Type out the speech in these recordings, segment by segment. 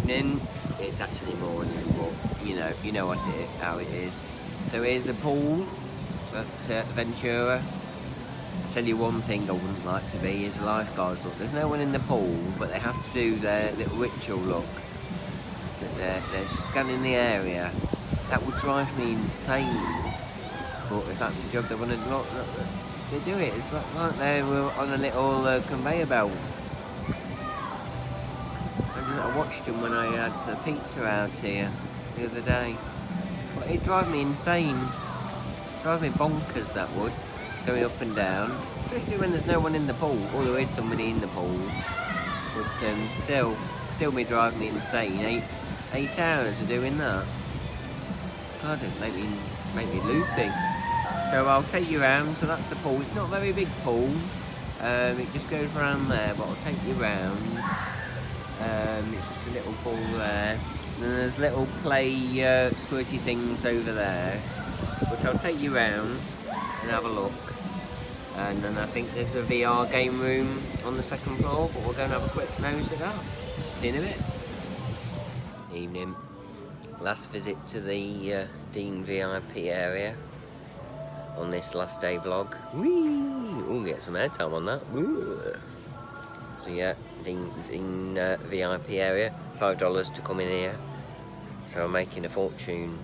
evening. It's actually morning, but you know how it is. So here's a pool at Ventura. I tell you one thing I wouldn't like to be is lifeguards. Look, there's no one in the pool, but they have to do their little ritual. Look, they're scanning the area. That would drive me insane. But if that's the job they want to do, they do it. It's like they're on a little conveyor belt. I watched them when I had pizza out here the other day. But it'd drive me insane. It'd drive me bonkers, that would. Going up and down. Especially when there's no one in the pool. Or there is somebody in the pool. But still me drive me insane. 8 hours of doing that. God, it make me loopy. So I'll take you around. So that's the pool. It's not a very big pool. It just goes around there, but I'll take you around. It's just a little pool there. And then there's little play squirty things over there, which I'll take you around and have a look. And then I think there's a VR game room on the second floor, but we'll go and have a quick nose at that. See you in a bit. Evening. Last visit to the Dean VIP area on this last day vlog. Whee! We'll get some airtime on that. Woo! So yeah, Dean VIP area, $5 to come in here. So I'm making a fortune.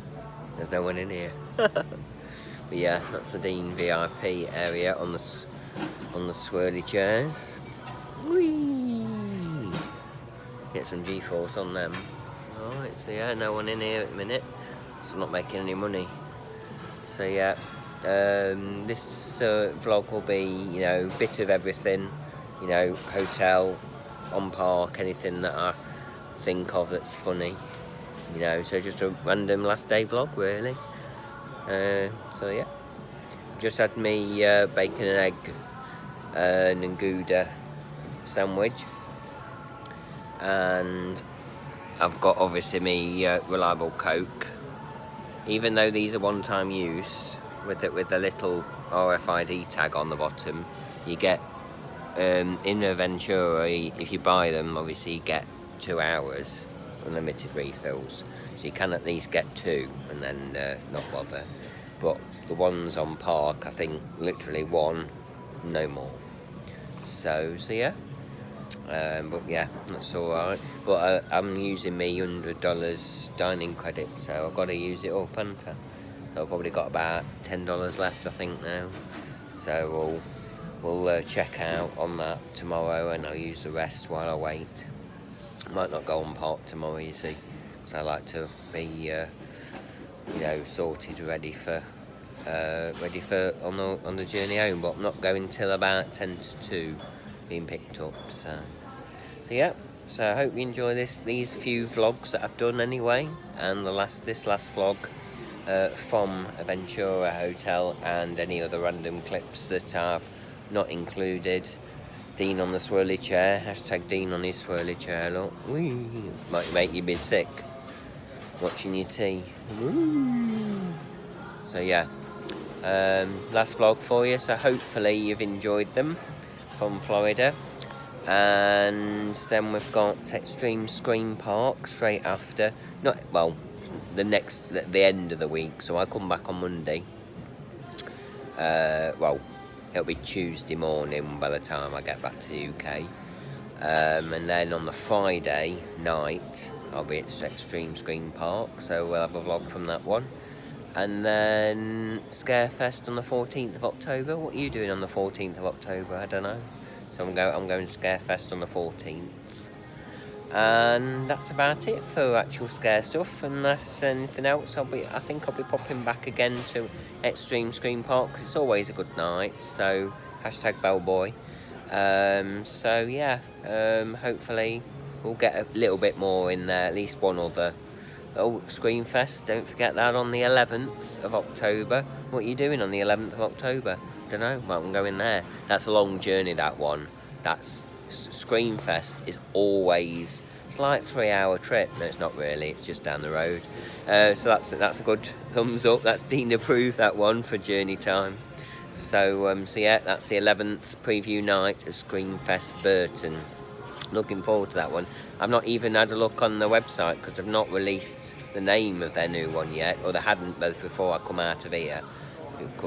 There's no one in here. But yeah, that's the Dean VIP area on the swirly chairs. Whee! Get some G-force on them. Alright, so yeah, no one in here at the minute. So I'm not making any money. So yeah, this vlog will be, bit of everything. Hotel, on park, anything that I think of that's funny. So just a random last day vlog, really. So yeah, just had me bacon and egg and Gouda sandwich, and I've got obviously me reliable Coke. Even though these are one-time use, with the little RFID tag on the bottom, you get in a Ventura, if you buy them, obviously you get 2 hours unlimited refills, so you can at least get 2 and then not bother. But the ones on park, I think literally 1, no more. So yeah, but yeah, that's alright. But I'm using me $100 dining credit, so I've got to use it up, haven't I? So I've probably got about $10 left, I think, now. So we'll check out on that tomorrow, and I'll use the rest while I wait. I might not go on park tomorrow, you see, so I like to be sorted, ready for on the journey home. But I'm not going till about 10 to 2 being picked up. So yeah, so I hope you enjoy these few vlogs that I've done anyway, and this last vlog from a Ventura Hotel, and any other random clips that I've not included. Dean on the swirly chair, hashtag Dean on his swirly chair, look. Whee! Might make you be sick watching your tea. Woo! So yeah, last vlog for you, so hopefully you've enjoyed them from Florida. And then we've got Extreme Scream Park straight after, the end of the week, so I come back on Monday. It'll be Tuesday morning by the time I get back to the UK. And then on the Friday night, I'll be at Extreme Scream Park, so we'll have a vlog from that one. And then Scarefest on the 14th of October. What are you doing on the 14th of October? I don't know. So I'm going to Scarefest on the 14th. And that's about it for actual scare stuff. Unless anything else, I think I'll be popping back again to Extreme Scream Park, because it's always a good night. So hashtag bellboy. So yeah, hopefully we'll get a little bit more in there, at least one other. Oh, Screamfest, don't forget that on the 11th of October. What are you doing on the 11th of October? Don't know, well, I'm going there. That's a long journey, that one. That's Screamfest is always, it's like a 3-hour trip. No, it's not really, it's just down the road. So that's a good thumbs up. That's Dean approved, that one, for journey time. So yeah, that's the 11th preview night of Screamfest Burton. Looking forward to that one. I've not even had a look on the website because they've not released the name of their new one yet, or they hadn't both before I come out of here,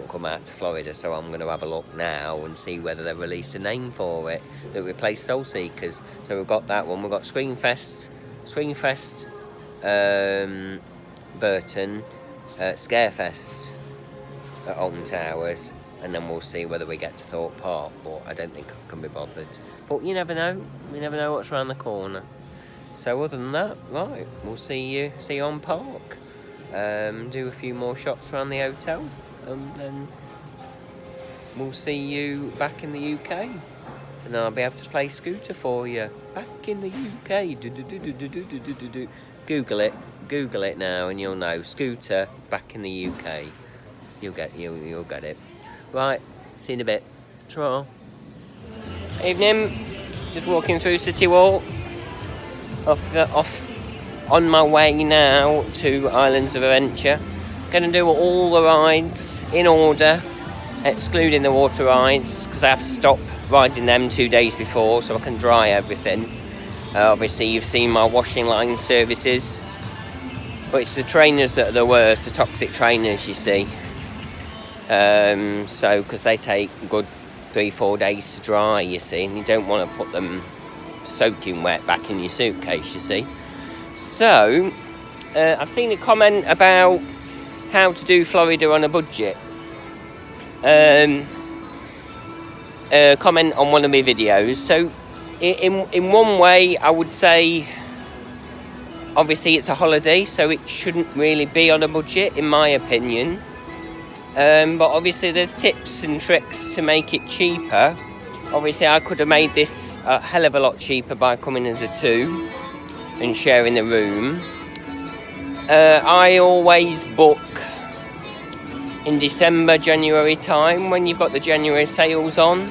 come out to Florida. So I'm going to have a look now and see whether they've released a name for it that replaced Soul Seekers. So we've got that one. We've got Screenfest, Burton, Scarefest at Alton Towers, and then we'll see whether we get to Thorpe Park, but I don't think I can be bothered. But you never know. You never know what's around the corner. So other than that, right, we'll see you on Park. Do a few more shots around the hotel, and then we'll see you back in the UK. And then I'll be able to play Scooter for you. Back in the UK. Google it now, and you'll know. Scooter, back in the UK. You'll get it. Right, see you in a bit. Ta-ra. Evening, just walking through City Walk, off on my way now to Islands of Adventure. Going to do all the rides in order, excluding the water rides, because I have to stop riding them 2 days before so I can dry everything. Obviously you've seen my washing line services, but it's the trainers that are the worst, the toxic trainers, you see. So because they take a good 3-4 days to dry, you see, and you don't want to put them soaking wet back in your suitcase, you see. So I've seen a comment about how to do Florida on a budget. Comment on one of my videos. So in one way I would say, obviously it's a holiday, so it shouldn't really be on a budget in my opinion. But obviously there's tips and tricks to make it cheaper. Obviously I could have made this a hell of a lot cheaper by coming as a 2 and sharing the room. I always book in December, January time, when you've got the January sales on,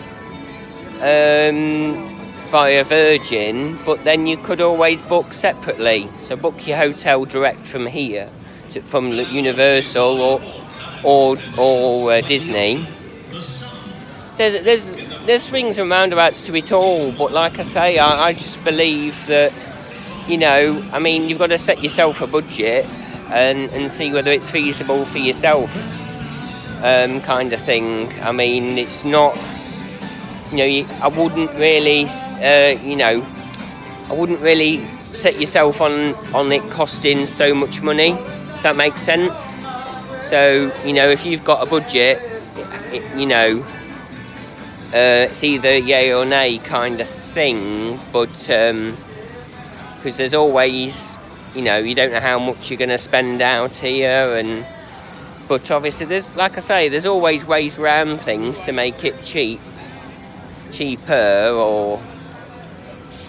via Virgin, but then you could always book separately. So book your hotel direct from here, from Universal or Disney. There's swings and roundabouts to it all, but like I say, I just believe that, you know, I mean, you've got to set yourself a budget and see whether it's feasible for yourself, kind of thing. I mean, it's not, you know, I wouldn't really set yourself on it costing so much money, if that makes sense. So, you know, if you've got a budget, it's either yay or nay kind of thing, but because there's always, you know, you don't know how much you're going to spend out here, but obviously there's, like I say, there's always ways around things to make it cheaper, or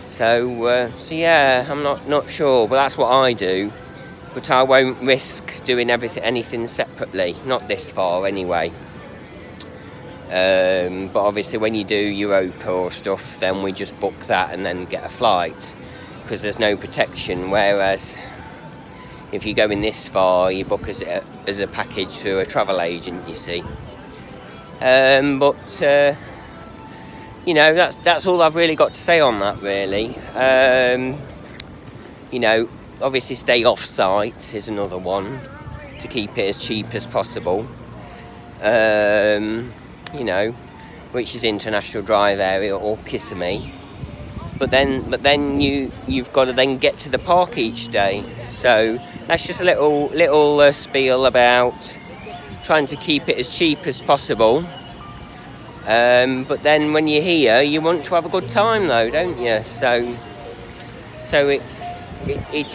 so yeah, I'm not sure, but that's what I do. But I won't risk doing anything separately, not this far anyway. But obviously when you do Europa or stuff, then we just book that and then get a flight, because there's no protection, whereas if you're going this far, you book as a package through a travel agent, you see. But you know, that's all I've really got to say on that, really. You know, obviously stay off site is another one, to keep it as cheap as possible. You know, which is International Drive area or Kissimmee. But then you've got to then get to the park each day. So that's just a little spiel about trying to keep it as cheap as possible. But then when you're here, you want to have a good time though, don't you? So it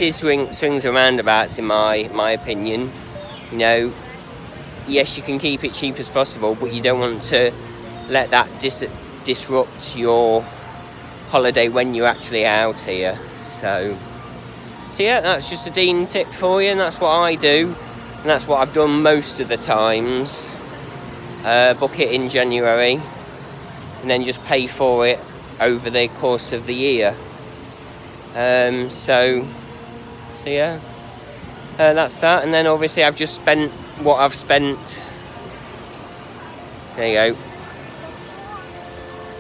is swings and roundabouts in my opinion. You know, yes, you can keep it cheap as possible, but you don't want to let that disrupt your holiday when you're actually out here. So yeah, that's just a Dean tip for you, and that's what I do, and that's what I've done most of the times. Book it in January and then just pay for it over the course of the year. So yeah, that's that. And then obviously I've just spent what I've spent. There you go.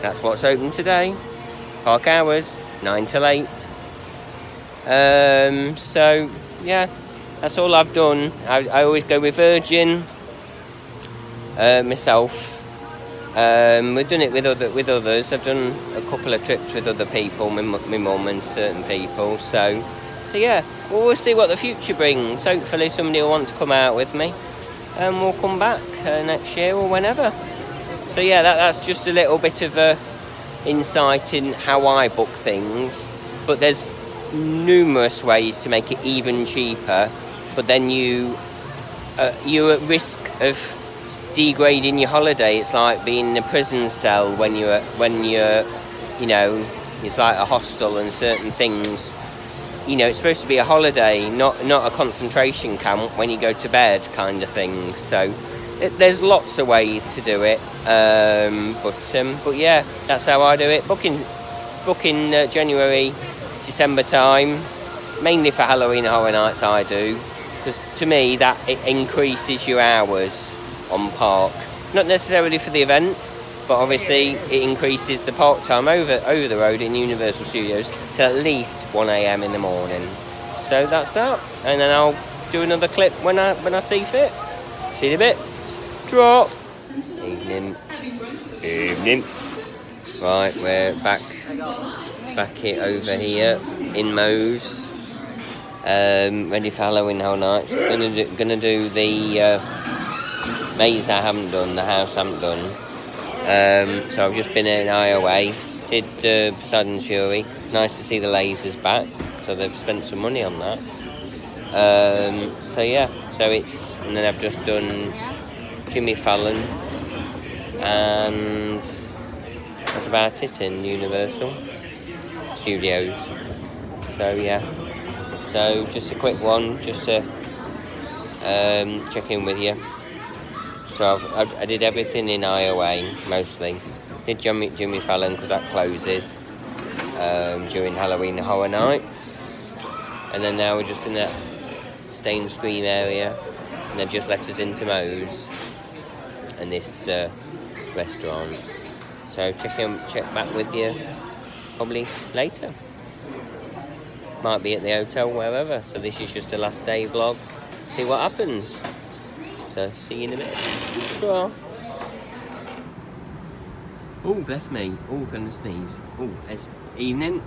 That's what's open today. Park hours 9 till 8. So yeah, that's all I've done. I always go with Virgin myself. We've done it with others. I've done a couple of trips with other people, my mum and certain people. So yeah, we'll see what the future brings. Hopefully somebody will want to come out with me, and we'll come back next year or whenever. So yeah, that's just a little bit of a insight in how I book things. But there's numerous ways to make it even cheaper. But then you're at risk of degrading your holiday. It's like being in a prison cell when you're you know, it's like a hostel and certain things. You know, it's supposed to be a holiday, not a concentration camp when you go to bed kind of thing. So there's lots of ways to do it. But yeah, that's how I do it. Booking January, December time, mainly for Halloween Horror Nights I do, because to me that it increases your hours on park. Not necessarily for the event, but obviously it increases the park time over the road in Universal Studios to at least 1 AM in the morning. So that's that, and then I'll do another clip when I see fit. See you in a bit. Drop. Evening. Right, we're back here over here in Moes, ready for Halloween Horror Nights. Gonna do the maze I haven't done, the house I haven't done. So I've just been in IOA, did Poseidon Fury. Nice to see the lasers back, so they've spent some money on that. So yeah, and then I've just done Jimmy Fallon, and that's about it in Universal Studios. So yeah, so just a quick one, just to check in with you. So I did everything in IOA mostly. Did Jimmy Fallon because that closes during Halloween Horror Nights, and then now we're just in that stained screen area, and they've just let us into Moe's and this restaurant. So check back with you probably later. Might be at the hotel, wherever. So this is just a last day vlog. See what happens. So see you in a bit. Cool. Oh, bless me. Oh, gonna sneeze. Oh, it's evening.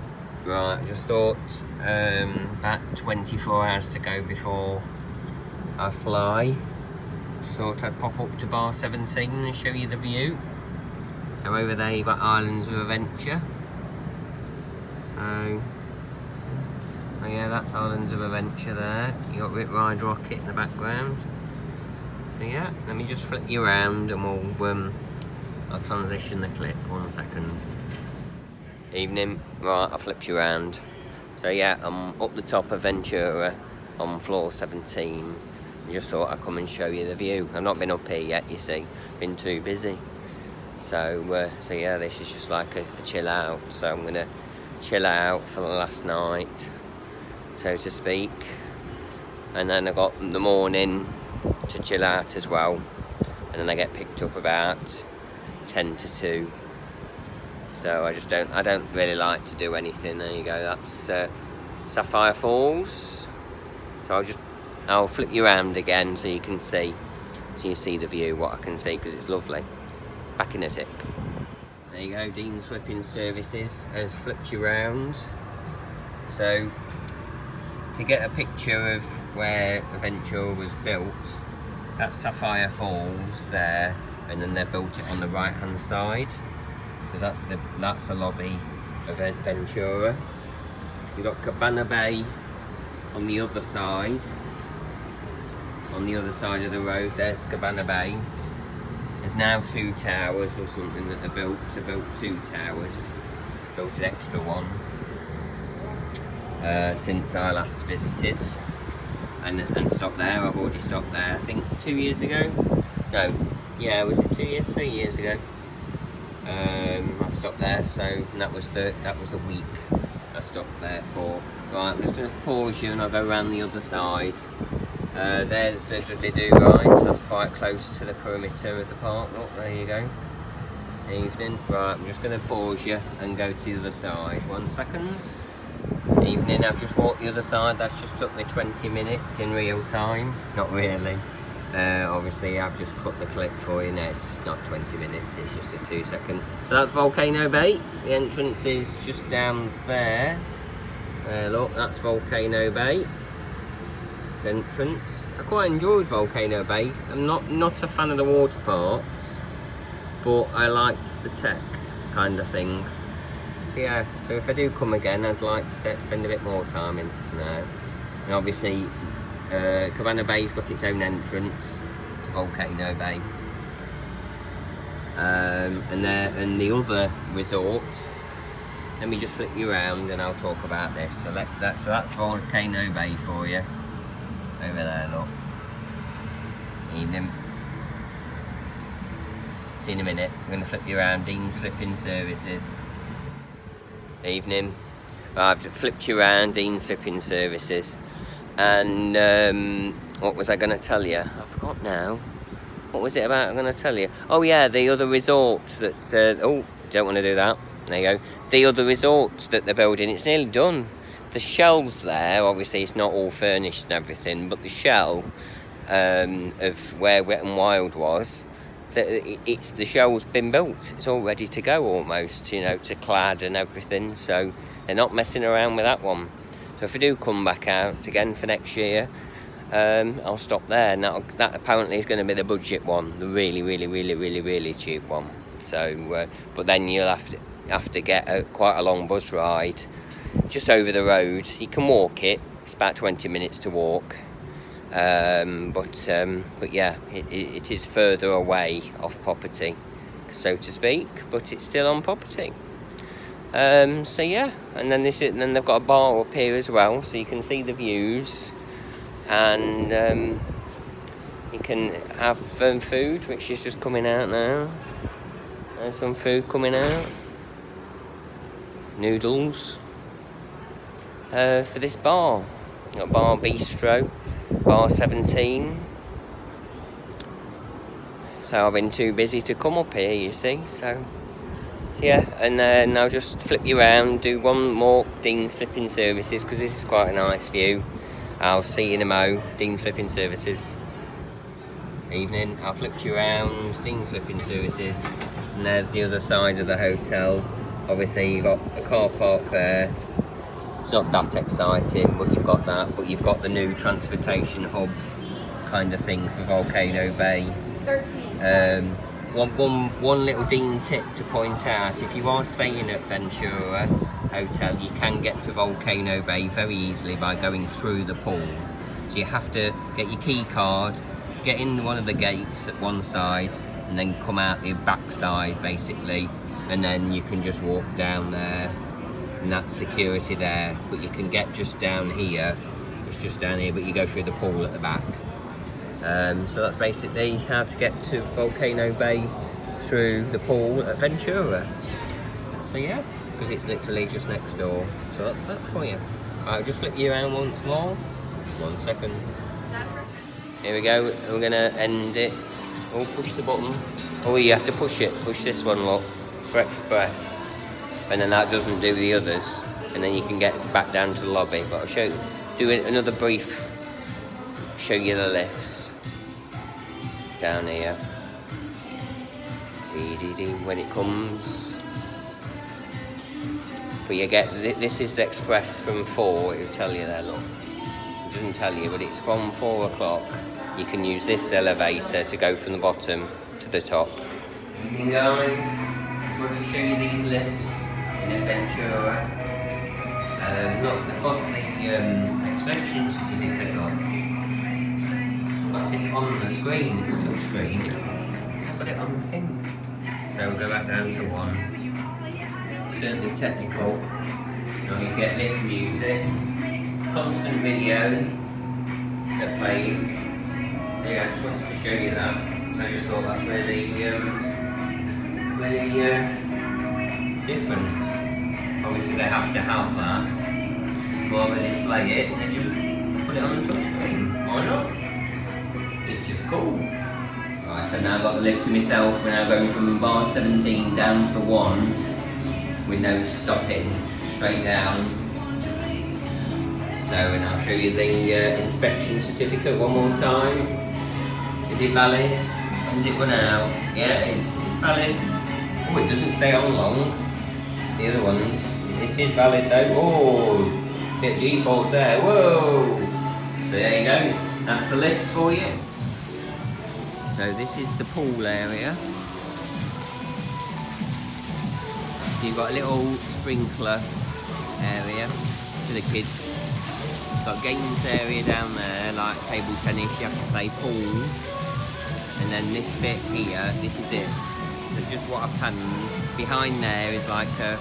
Right, I just thought about 24 hours to go before I fly. Just thought I'd pop up to bar 17 and show you the view. So over there you've got Islands of Adventure. So yeah, that's Islands of Adventure there. You got Rip Ride Rocket in the background. So yeah, let me just flip you around and I'll transition the clip. 1 second. Evening. Right, I'll flip you around. So yeah, I'm up the top of Ventura on floor 17. I just thought I'd come and show you the view. I've not been up here yet, you see. Been too busy. So yeah, this is just like a chill out. So I'm gonna chill out for the last night, so to speak. And then I got the morning to chill out as well. And then I get picked up about 10 to 2. So I don't really like to do anything. There you go, that's Sapphire Falls. So I'll flip you around again so you can see. So you see the view, what I can see, because it's lovely. Back in a tick. There you go, Dean's Flipping Services has flipped you around. So to get a picture of where Ventura was built, that's Sapphire Falls there, and then they've built it on the right hand side, because that's the lobby of Ventura. You've got Cabana Bay on the other side. On the other side of the road, there's Cabana Bay. There's now 2 towers or something that they built. They built 2 towers. Built an extra one since I last visited. And stopped there. I've already stopped there, I think 2 years ago. No, yeah, was it 2 years, 3 years ago? I stopped there, so that was the week I stopped there for. Right, I'm just going to pause you and I'll go around the other side. There's Dudley Do Rides, that's quite close to the perimeter of the park. Oh, there you go. Evening. Right, I'm just going to pause you and go to the other side. 1 second. Evening, I've just walked the other side. That's just took me 20 minutes in real time. Not really. Obviously, I've just cut the clip for you now. It's not 20 minutes, it's just a 2-second. So that's Volcano Bay. The entrance is just down there. Look, that's Volcano Bay. It's entrance. I quite enjoyed Volcano Bay. I'm not a fan of the water parks, but I liked the tech kind of thing. So yeah, so if I do come again, I'd like to spend a bit more time in there. And obviously, Cabana Bay's got its own entrance to Volcano Bay. And the other resort, let me just flip you around and I'll talk about this. So that's Volcano Bay for you. Over there, look. Evening. See you in a minute. I'm going to flip you around. Dean's Flipping Services. Evening. I've flipped you around. Dean's Flipping Services. And what was I going to tell you? I forgot now. What was it about I'm going to tell you? Oh yeah, the other resort that... oh, don't want to do that. There you go. The other resort that they're building, it's nearly done. The shell's there, obviously it's not all furnished and everything, but the shell of where Wet n Wild was, the shell's been built. It's all ready to go almost, you know, to clad and everything, so they're not messing around with that one. So if I do come back out again for next year, I'll stop there, and that apparently is going to be the budget one, the really cheap one. So, but then you'll have to get quite a long bus ride just over the road. You can walk it. It's about 20 minutes to walk. But yeah, it is further away off property, so to speak. But it's still on property. So yeah, and then then they've got a bar up here as well, so you can see the views, and you can have food, which is just coming out now. There's some food coming out. Noodles. For this bar. Got Bar Bistro, Bar 17. So I've been too busy to come up here, you see. So yeah, and then I'll just flip you around, do one more Dean's Flipping Services, because this is quite a nice view. I'll see you in a mo. Dean's Flipping Services. Evening. I'll flip you around. Dean's Flipping Services. And there's the other side of the hotel. Obviously you've got a car park there. It's not that exciting, but you've got that. But you've got the new transportation hub kind of thing for Volcano Bay. 13. One little Dean tip to point out: if you are staying at Ventura Hotel, you can get to Volcano Bay very easily by going through the pool. So you have to get your key card, get in one of the gates at one side, and then come out the back side basically, and then you can just walk down there, and that's security there. But you can get just down here, it's just down here, but you go through the pool at the back. So that's basically how to get to Volcano Bay through the pool at Ventura. So yeah, because it's literally just next door. So that's that for you. I'll just flip you around once more. 1 second. Here we go, we're gonna end it. Oh, push the button. Oh, you have to push it. Push this one, look, for express. And then that doesn't do the others. And then you can get back down to the lobby. But I'll show you, do another brief, show you the lifts. Down here. When it comes. But you get, this is express from 4, it'll tell you there, look. It doesn't tell you, but it's from 4 o'clock. You can use this elevator to go from the bottom to the top. Evening guys, just want to show you these lifts in Ventura. Look, I've got the expansion certificate on. Got it on the screen, it's touch screen. I've got it on the thing. So we'll go back down to 1. Certainly technical. You get lift music, constant video that plays. So yeah, I just wanted to show you that. So I just thought that's really different. Obviously they have to have that. While they display it, they just put it on the touch screen. Why not? It's just cool. Right, so now I've got the lift to myself. We're now going from bar 17 down to 1 with no stopping, straight down. So, and I'll show you the inspection certificate one more time. Is it valid? When's it run out? Yeah, it's valid. Oh, it doesn't stay on long. The other ones, it is valid though. Oh, bit of G-force there. Whoa! So there you go. That's the lifts for you. So this is the pool area. You've got a little sprinkler area for the kids. Got games area down there, like table tennis, you have to play pool. And then this bit here, this is it. So just what I planned. Behind there is like a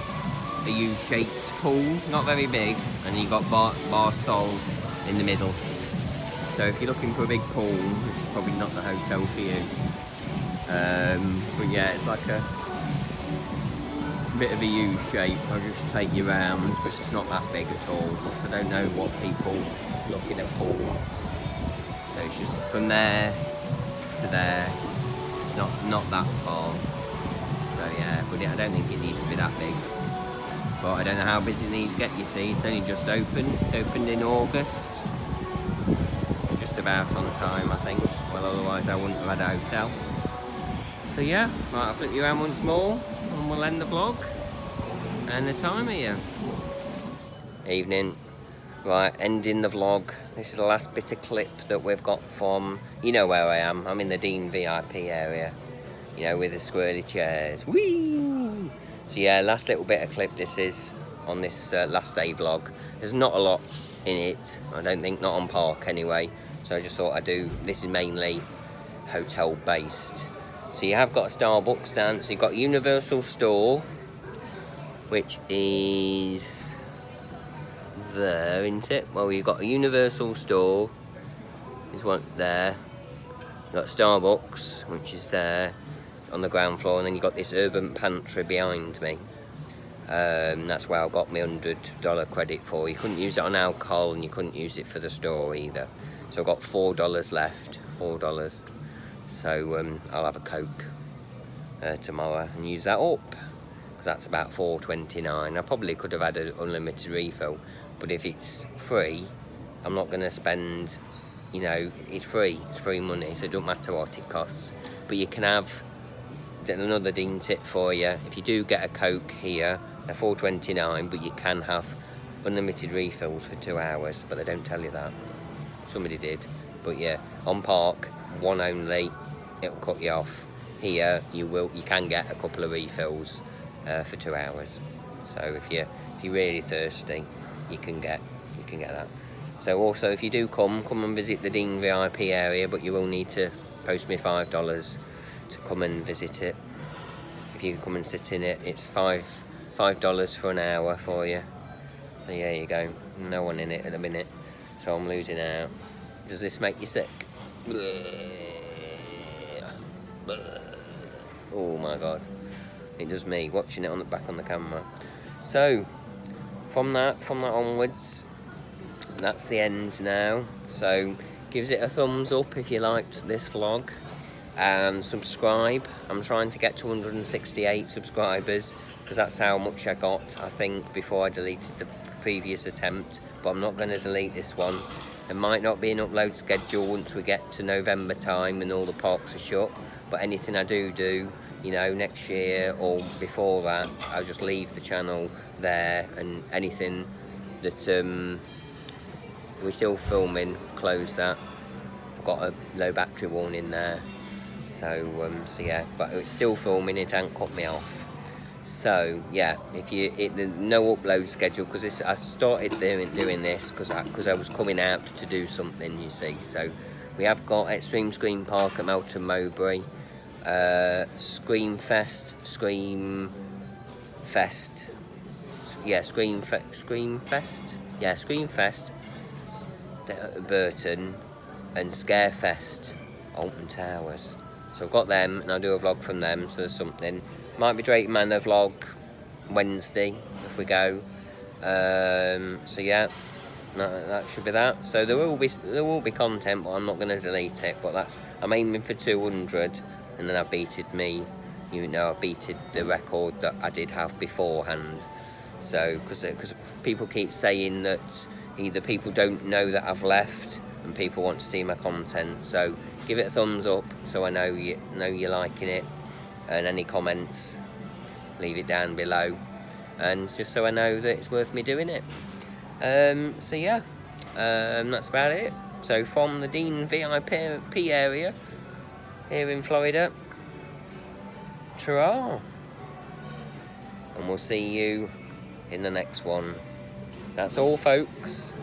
U-shaped pool, not very big. And you've got bar sol in the middle. So if you're looking for a big pool, this is probably not the hotel for you. But yeah, it's like a bit of a U shape. I'll just take you round, because it's not that big at all. Because I don't know what people looking at pool. So it's just from there to there. It's not that far. So yeah, but I don't think it needs to be that big. But I don't know how busy these get. You see, it's only just opened. It opened in August. About on time, I think. Well, otherwise I wouldn't have had a hotel. So yeah, right, I'll flip you around once more and we'll end the vlog. And the time here. Evening. Right, ending the vlog. This is the last bit of clip that we've got from, you know where I am. I'm in the Dean VIP area. You know, with the squirrely chairs. Whee! So yeah, last little bit of clip this is on this last day vlog. There's not a lot in it. I don't think, not on park anyway. So I just thought I'd do, this is mainly hotel based. So you have got a Starbucks down, so you've got Universal Store, which is there, isn't it? Well, you've got a Universal Store, there's one there. You've got Starbucks, which is there on the ground floor, and then you've got this Urban Pantry behind me. That's where I got my $100 credit for. You couldn't use it on alcohol and you couldn't use it for the store either. So I've got $4 left, $4. So I'll have a Coke tomorrow and use that up, because that's about $4.29. I probably could have had an unlimited refill, but if it's free, I'm not going to spend, you know, it's free money, so it don't matter what it costs. But you can have another Dean tip for you. If you do get a Coke here, they're $4.29, but you can have unlimited refills for 2 hours, but they don't tell you that. Somebody did, but yeah, on park, one only, it'll cut you off. Here, you can get a couple of refills for 2 hours. So if you're really thirsty, you can get that. So also, if you do come and visit the Dean VIP area, but you will need to post me $5 to come and visit it. If you come and sit in it, it's $5 for an hour for you. So yeah, you go. No one in it at the minute, so I'm losing out. Does this make you sick? Oh my god, it does me watching it on the back on the camera. So from that onwards, that's the end now. So give it a thumbs up if you liked this vlog, and subscribe. I'm trying to get to 168 subscribers, because that's how much I got, I think, before I deleted the previous attempt. But I'm not going to delete this one. There might not be an upload schedule once we get to November time and all the parks are shut, but anything I do, you know, next year or before that, I'll just leave the channel there, and anything that we're still filming, close that. I've got a low battery warning there, so yeah, but it's still filming, it ain't cut me off. So yeah, there's no upload schedule, because I started doing this because I was coming out to do something, you see. So we have got Extreme Scream Park at Melton Mowbray, Scream Fest, Burton, and Scarefest, Alton Towers. So I've got them, and I'll do a vlog from them. So there's something. Might be Drayton Manor vlog Wednesday if we go. So yeah, That should be that. So there will be content, but I'm not going to delete it. But I'm aiming for 200, and then I beated me. You know, I beated the record that I did have beforehand. So because people keep saying that either people don't know that I've left, and people want to see my content. So give it a thumbs up, so I know you're liking it, and any comments, leave it down below, and just so I know that it's worth me doing it. So yeah, that's about it. So from the Dean VIP area here in Florida, ta-ra, and we'll see you in the next one. That's all, folks.